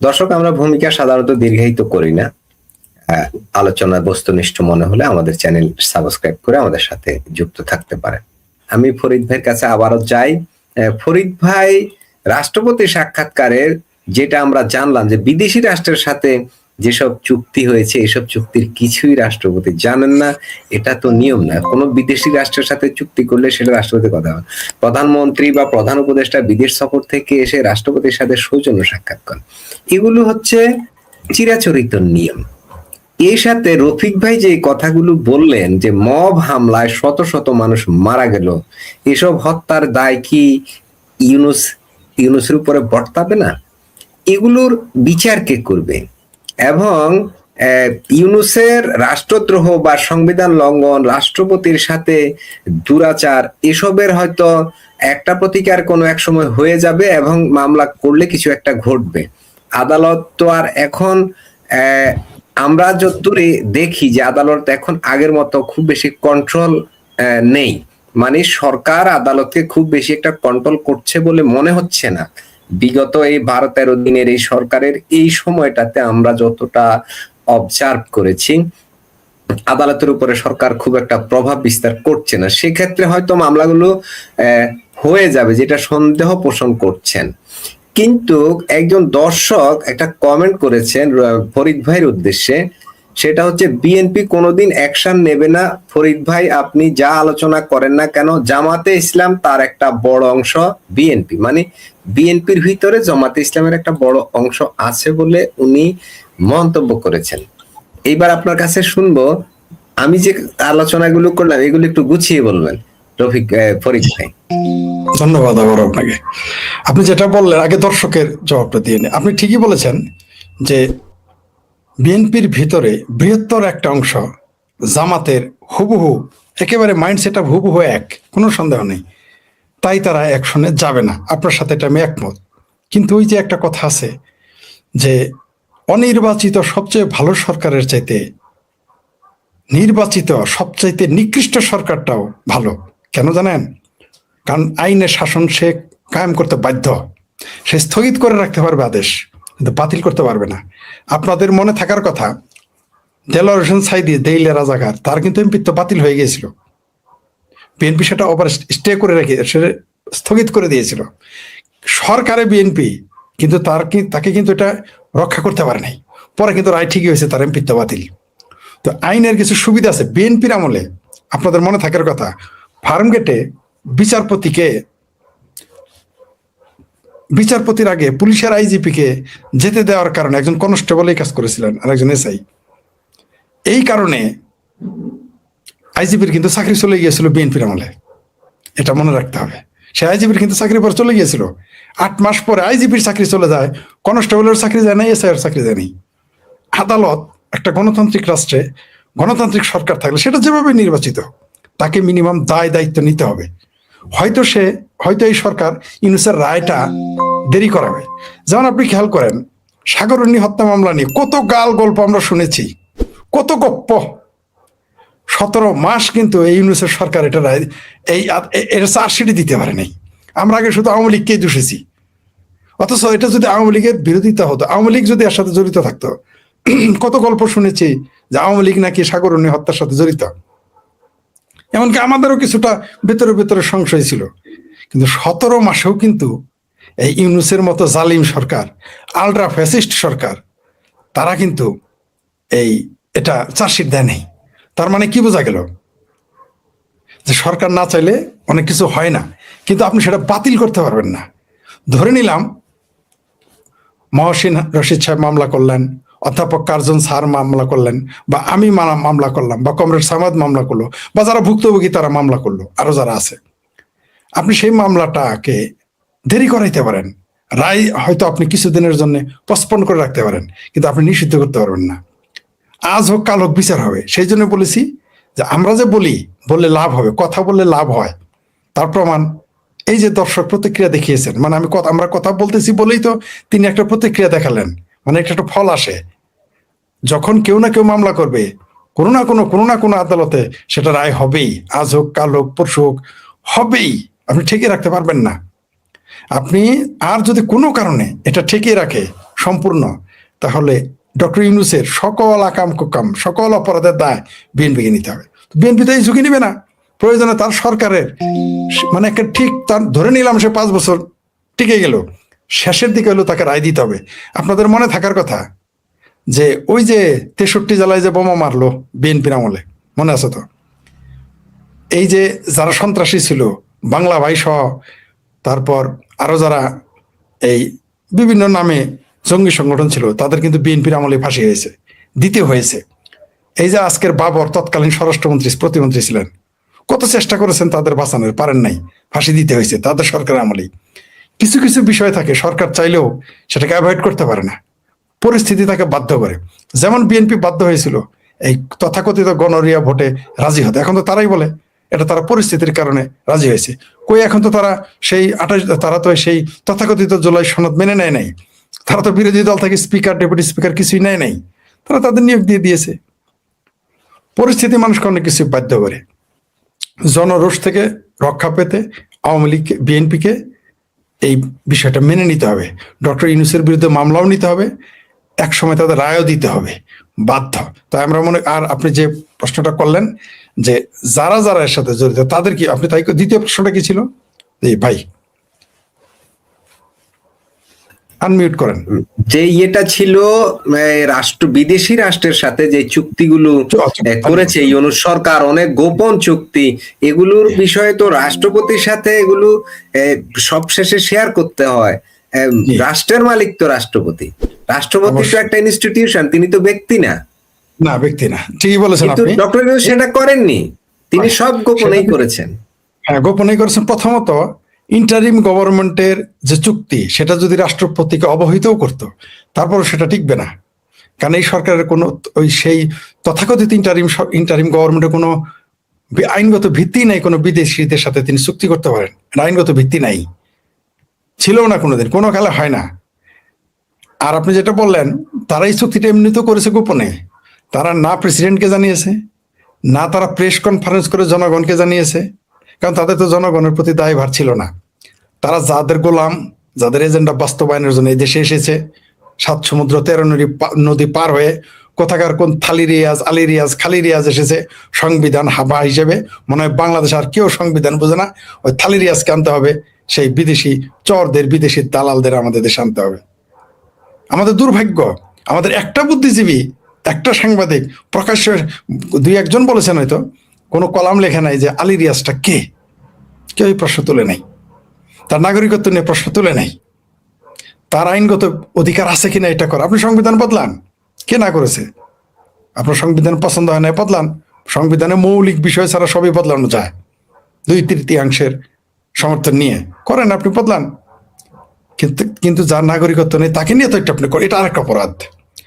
দর্শক, আমরা ভূমিকা সাধারণত দীর্ঘায়িত করি না। আহ, আলোচনা বস্তুনিষ্ঠ মনে হলে আমাদের চ্যানেল সাবস্ক্রাইব করে আমাদের সাথে যুক্ত থাকতে পারেন। আমি ফরিদ ভাইয়ের কাছে আবারও যাই। ফরিদ ভাই, রাষ্ট্রপতি সাক্ষাৎকারের যেটা আমরা জানলাম যে বিদেশি রাষ্ট্রের সাথে যেসব চুক্তি হয়েছে এসব চুক্তির কিছুই রাষ্ট্রপতি জানেন না। এটা তো নিয়ম না, কোনো বিদেশি রাষ্ট্রের সাথে চুক্তি করলে সেটা রাষ্ট্রপতির কথা হয়। প্রধানমন্ত্রী বা প্রধান উপদেষ্টা বিদেশ সফর থেকে এসে রাষ্ট্রপতির সাথে সৌজন্য সাক্ষাৎ করেন, এগুলো হচ্ছে চিরাচরিত নিয়ম। এর সাথে রফিক ভাই যে কথাগুলো বললেন যে মব হামলায় শত শত মানুষ মারা গেল, এসব হত্যার দায় কি ইউনুস ইউনুসের উপরে বর্তাবে না? এগুলোর বিচার কে করবে? এবং ইউনুসের রাষ্ট্রদ্রোহ বা সংবিধান লঙ্ঘন, রাষ্ট্রপতির সাথে দুরাচার, এসবের হয়তো একটা প্রতিকার কোনো এক সময় হয়ে যাবে এবং মামলা করলে কিছু একটা ঘটবে। আদালত তো আর এখন আমরা যতদূর দেখি যে আদালত এখন আগের মতো খুব বেশি কন্ট্রোল নেই। মানে সরকার আদালতকে খুব বেশি একটা কন্ট্রোল করছে বলে মনে হচ্ছে না। বিগত এই 12-13 দিনের এই সরকারের এই সময়টাতে আমরা যতটা অবজার্ভ করেছি, আদালতের উপরে সরকার খুব একটা প্রভাব বিস্তার করছে না। সেক্ষেত্রে হয়তো মামলাগুলো হয়ে যাবে, যেটা সন্দেহ পোষণ করছেন। কিন্তু একজন দর্শক একটা কমেন্ট করেছেন ফরিদ ভাইয়ের উদ্দেশ্যে, সেটা হচ্ছে বিএনপি কোনোদিন অ্যাকশন নেবে না। ফরিদ ভাই, আপনি যা আলোচনা করেন না কেন, জামাতে ইসলাম তার একটা বড় অংশ বিএনপি, মানে বিএনপির ভিতরে জামাতে ইসলামের একটা বড় অংশ আছে বলে উনি মন্তব্য করেছেন। এইবার আপনার কাছে শুনবো, আমি যে আলোচনাগুলো করলাম এগুলো একটু গুছিয়ে বলবেন ফরিদ ভাই। ধন্যবাদ আবার আপনাকে। আপনি যেটা বললেন আগে দর্শকের জবাবটা দিয়ে নেই। আপনি ঠিকই বলেছেন যে বিএনপির ভিতরে বৃহত্তর একটা অংশ জামাতের হুবহু একেবারে মাইন্ডসেট আপ হুবহু এক, কোনো সন্দেহ নেই। তাই তারা অ্যাকশনে যাবে না, আপনার সাথে এটা আমি একমত। কিন্তু ওই যে একটা কথা আছে যে অনির্বাচিত সবচেয়ে ভালো সরকারের চাইতে নির্বাচিত সবচাইতে নিকৃষ্ট সরকারটাও ভালো। কেন জানেন? কারণ আইনের শাসন সে কায়েম করতে বাধ্য। সে স্থগিত করে রাখতে পারবে আদেশ, কিন্তু বাতিল করতে পারবে না। আপনাদের মনে থাকার কথা, দেলোয়ার হোসেন সাইদি দেইলে রাজাকার, তার কিন্তু এমপিত্ব বাতিল হয়ে গিয়েছিল। বিএনপি সেটা ওভার স্টে করে রেখে সে স্থগিত করে দিয়েছিল। সরকারে বিএনপি কিন্তু তাকে কিন্তু এটা রক্ষা করতে পারে নাই। পরে কিন্তু রায় ঠিকই হয়েছে, তার এমপিত্ব বাতিল। তো আইনের কিছু সুবিধা আছে। বিএনপির আমলে আপনাদের মনে থাকার কথা, ফার্মগেটে বিচারপতির আগে পুলিশের আইজিপিকে যেতে দেওয়ার কারণে একজন কনস্টেবল এই কাজ করেছিলেন আর একজন এসআই। এই কারণে আইজিপির কিন্তু চাকরি চলে গিয়েছিল বিএনপির আমলে, এটা মনে রাখতে হবে। সে আইজিপির কিন্তু চাকরি পরে চলে গিয়েছিল। 8 মাস পরে আইজিপির চাকরি চলে যায়, কনস্টেবলের চাকরি যায় না, এসআইয়ের চাকরি যায় নাই। আদালত একটা গণতান্ত্রিক রাষ্ট্রে গণতান্ত্রিক সরকার থাকলে সেটা যেভাবে নির্বাচিত, তাকে মিনিমাম দায় দায়িত্ব নিতে হবে। হয়তো এই সরকার ইউনূসের রায়টা দেরি করাবে। যেমন আপনি খেয়াল করেন, সাগররনী হত্যা মামলা নিয়ে কত গাল গল্প আমরা শুনেছি, কত গপ্প। 17 মাস কিন্তু এই ইউনূসের সরকার এটা রায় এটা চার্জশিটই দিতে পারে নাই। আমরা আগে শুধু আওয়ামী লীগকেই দোষেছি, অথচ এটা যদি আওয়ামী লীগের বিরোধিতা হতো, আওয়ামী লীগ যদি এর সাথে জড়িত থাকতো, কত গল্প শুনেছি যে আওয়ামী লীগ নাকি সাগররনী হত্যার সাথে জড়িত। এমনকি আমাদেরও কিছুটা ভেতরে ভেতরে সংশয় ছিল। কিন্তু 17 মাসেও কিন্তু এই ইউনূসের মতো জালিম সরকার, আলট্রা ফ্যাসিস্ট সরকার, তারা কিন্তু এটা চার্জশিট দেয় নাই। তার মানে কি বোঝা গেল? যে সরকার না চাইলে অনেক কিছু হয় না, কিন্তু আপনি সেটা বাতিল করতে পারবেন না। ধরে নিলাম মহসিন রশিদ সাহেব মামলা করলেন, অধ্যাপক কার্জন স্যার মামলা করলেন, বা আমি মামলা করলাম, বা কমরেড সামাদ মামলা করলো, বা যারা ভুক্তভোগী তারা মামলা করলো, আরো যারা আছে। আপনি সেই মামলাটাকে দেরি করাইতে পারেন, রায় হয়তো আপনি কিছুদিনের জন্য পোস্টপোন করে রাখতে পারেন, কিন্তু আপনি নিষিদ্ধ করতে পারবেন না। আজ হোক কাল হোক বিচার হবে। সেই জন্য বলেছি যে আমরা যে বললে লাভ হবে, কথা বললে লাভ হয়, তার প্রমাণ এই যে দর্শক প্রতিক্রিয়া দেখিয়েছেন। মানে আমরা কথা বলতেছি বলেই তো তিনি একটা প্রতিক্রিয়া দেখালেন, মানে একটা ফল আসে। যখন কেউ না কেউ মামলা করবে, কোনো না কোনো আদালতে সেটা রায় হবেই। আজ হোক কাল হোক পরশু হোক, হবেই। আপনি ঠেকিয়ে রাখতে পারবেন না। আপনি আর যদি কোনো কারণে এটা ঠেকিয়ে রাখে, সম্পূর্ণ, তাহলে ডক্টর ইউনূসের সকল আকাম কুকাম সকল অপরাধের দায় বিএনপিকে নিতে হবে। বিএনপি তো এই ঝুঁকি নিবে না, প্রয়োজনে তার সরকারের মানে একটা ঠিক তার ধরে নিলাম সে 5 বছর টিকে গেল, শেষের দিকে হলো তাকে রায় দিতে হবে। আপনাদের মনে থাকার কথা যে ওই যে 63 জেলায় যে বোমা মারলো বিএনপির আমলে, মনে আছে তো? এই যে যারা সন্ত্রাসী ছিল বাংলা ভাই সহ, তারপর আরো যারা এই বিভিন্ন নামে জঙ্গি সংগঠন ছিল, তাদের কিন্তু বিএনপির আমলে ফাঁসি হয়েছে, দিতে হয়েছে। এই যে আজকের বাবর তৎকালীন স্বরাষ্ট্রমন্ত্রী প্রতিমন্ত্রী ছিলেন, কত চেষ্টা করেছেন তাদের বাঁচানোর, পারেন নাই, ফাঁসি দিতে হয়েছে তাদের সরকারের আমলেই। কিছু কিছু বিষয় থাকে সরকার চাইলেও সেটাকে অ্যাভয়েড করতে পারে না, পরিস্থিতি তাকে বাধ্য করে। যেমন বিএনপি বাধ্য হয়েছিল এই তথাকথিত গণরিয়া ভোটে রাজি হতে, এখন তো তারাই বলে এটা তারা পরিস্থিতির কারণে রাজি হয়েছে। কই এখন তো তারা সেই 28 তারা তো সেই তথাকথিত জুলাই সনদ মেনে নেয় নাই, তারা তো বিরোধী দল থেকে স্পিকার ডেপুটি স্পিকার কিছুই নেয় নাই, তারা তাদের নিয়োগ দিয়ে দিয়েছে। পরিস্থিতি মানুষকে অনেক কিছু বাধ্য করে। জনরোষ থেকে রক্ষা পেতে আওয়ামী লীগ বিএনপিকে এই বিষয়টা মেনে নিতে হবে, ডক্টর ইউনূসের বিরুদ্ধে মামলাও নিতে হবে, এক সময় তাদের রায়ও দিতে হবে, বাধ্য। তাই আমরা মনে, আর আপনি যে প্রশ্নটা করলেন যে যারা যারা এর সাথে জড়িত তাদের কি, আপনি তাই দ্বিতীয় প্রশ্নটা কি ছিল? ভাই আনমিউট করেন। যে ইয়েটা ছিল বিদেশি রাষ্ট্রের সাথে যে চুক্তিগুলো করেছে ইউনূস সরকার, অনেক গোপন চুক্তি, এগুলোর বিষয়ে তো রাষ্ট্রপতির সাথে এগুলো সব শেষে শেয়ার করতে হয়। রাষ্ট্রের মালিক তো রাষ্ট্রপতি, রাষ্ট্রপতি তো একটা ইনস্টিটিউশন, তিনি তো ব্যক্তি না। না, ব্যক্তি না, ঠিকই বলেছেন কিন্তু আপনি। ডক্টর ইউনূস সেটা করেননি, তিনি সব গোপনেই করেছেন। হ্যাঁ, গোপনেই করেছেন। প্রথমত ইন্টারিম গভর্নমেন্টের যে চুক্তি সেটা যদি রাষ্ট্রপতিকে অবহিতও করতো, তারপর সেটা টিকবে না, কারণ এই সরকারের কোনো ওই সেই তথাকথিত ইন্টারিম গভর্নমেন্টের কোনো আইনগত ভিত্তি নাই, কোনো বিদেশিদের সাথে তিনি চুক্তি করতে পারেন, আইনগত ভিত্তি নাই, ছিল না কোনোদিন, কোনো কালে হয় না। আর আপনি যেটা বললেন, তারা এই চুক্তিটা এমনিতেও করেছে গোপনে, তারা না প্রেসিডেন্টকে জানিয়েছে, না তারা প্রেস কনফারেন্স করে জনগণকে জানিয়েছে, কারণ তাদের তো জনগণের প্রতি দায়ভার ছিল না। তারা যাদের গোলাম, যাদের এজেন্ডা বাস্তবায়নের জন্য এই দেশে এসেছে, 7 সমুদ্র 13 নদী পার হয়ে কোথাকার কোন থালি রিয়াজ, আলী রিয়াজ, খালি রিয়াজ এসেছে সংবিধান হাবা হিসেবে। মনে হয় বাংলাদেশ আর কেউ সংবিধান বোঝে না, ওই থালি রিয়াজকে আনতে হবে, সেই বিদেশি চরদের, বিদেশি দালালদের আমাদের দেশে আনতে হবে। আমাদের দুর্ভাগ্য, আমাদের একটা বুদ্ধিজীবী, একটা সাংবাদিক প্রকাশ্যে 2-1 জন বলেছেন হয়তো, কোনো কলাম লেখা নাই যে আলী রিয়াজটা কে, কেউ প্রশ্ন তুলে নাই, তার নাগরিকত্ব নিয়ে প্রশ্ন তুলে নাই, তার আইনগত অধিকার আছে কিনা এটা করা। আপনি সংবিধান বদলান, কে না করেছে? আপনার সংবিধান পছন্দ হয় না, বদলান। সংবিধানে মৌলিক বিষয় ছাড়া সবই বদলানো যায়, 2/3 সমর্থন নিয়ে করেন, আপনি বদলান। কিন্তু যার নাগরিকত্ব নেই তাকে নিয়ে তো এটা আপনি করেন, এটা আরেকটা অপরাধ।